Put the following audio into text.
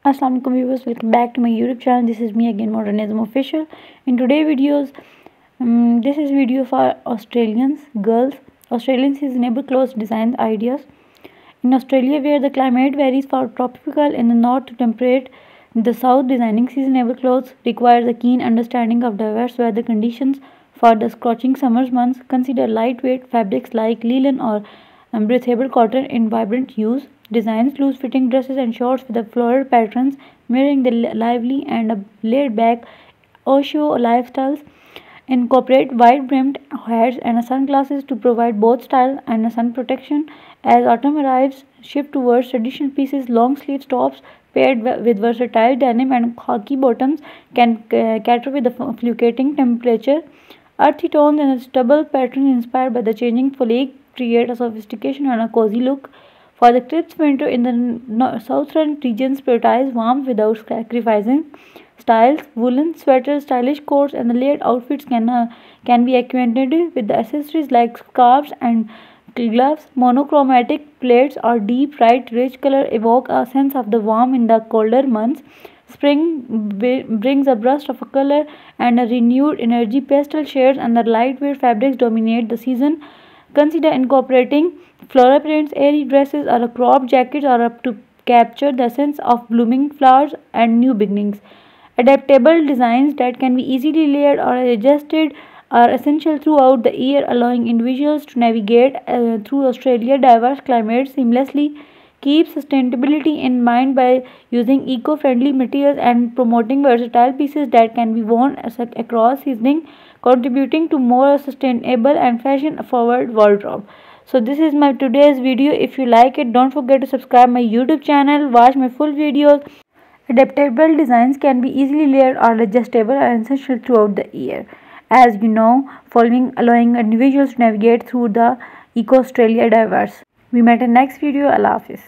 Assalamu alaikum viewers, welcome back to my YouTube channel. This is me again, Modernism Official. In today's videos, this is video for girls. Australians seasonable clothes design ideas. In Australia, where the climate varies from tropical in the north to temperate in the south, designing seasonable clothes requires a keen understanding of diverse weather conditions. For the scorching summer months, consider lightweight fabrics like linen or breathable cotton in vibrant hues. Designs loose-fitting dresses and shorts with the floral patterns mirroring the lively and laid-back Osho lifestyles. Incorporate wide-brimmed hats and sunglasses to provide both style and sun protection. As autumn arrives, shift towards traditional pieces. Long-sleeve tops paired with versatile denim and khaki bottoms can cater with the fluctuating temperature. Earthy tones and stubble patterns inspired by the changing foliage create a sophistication and a cozy look. For the crisp winter in the southern regions, prioritize warmth without sacrificing styles. Woolen sweaters, stylish coats, and the layered outfits can be accompanied with the accessories like scarves and gloves. Monochromatic plates or deep, bright, rich color evoke a sense of the warmth in the colder months. Spring brings a burst of color and a renewed energy. Pastel shades and the lightweight fabrics dominate the season. Consider incorporating floral prints, airy dresses, or crop jackets or up to capture the sense of blooming flowers and new beginnings. Adaptable designs that can be easily layered or adjusted are essential throughout the year, allowing individuals to navigate through Australia's diverse climate seamlessly. Keep sustainability in mind by using eco-friendly materials and promoting versatile pieces that can be worn across seasoning, contributing to more sustainable and fashion-forward wardrobe. So this is my today's video. If you like it, don't forget to subscribe my YouTube channel, watch my full videos. Adaptable designs can be easily layered or adjustable and essential throughout the year. As you know, allowing individuals to navigate through the Eco Australia diverse. We met in next video. Allah Hafiz.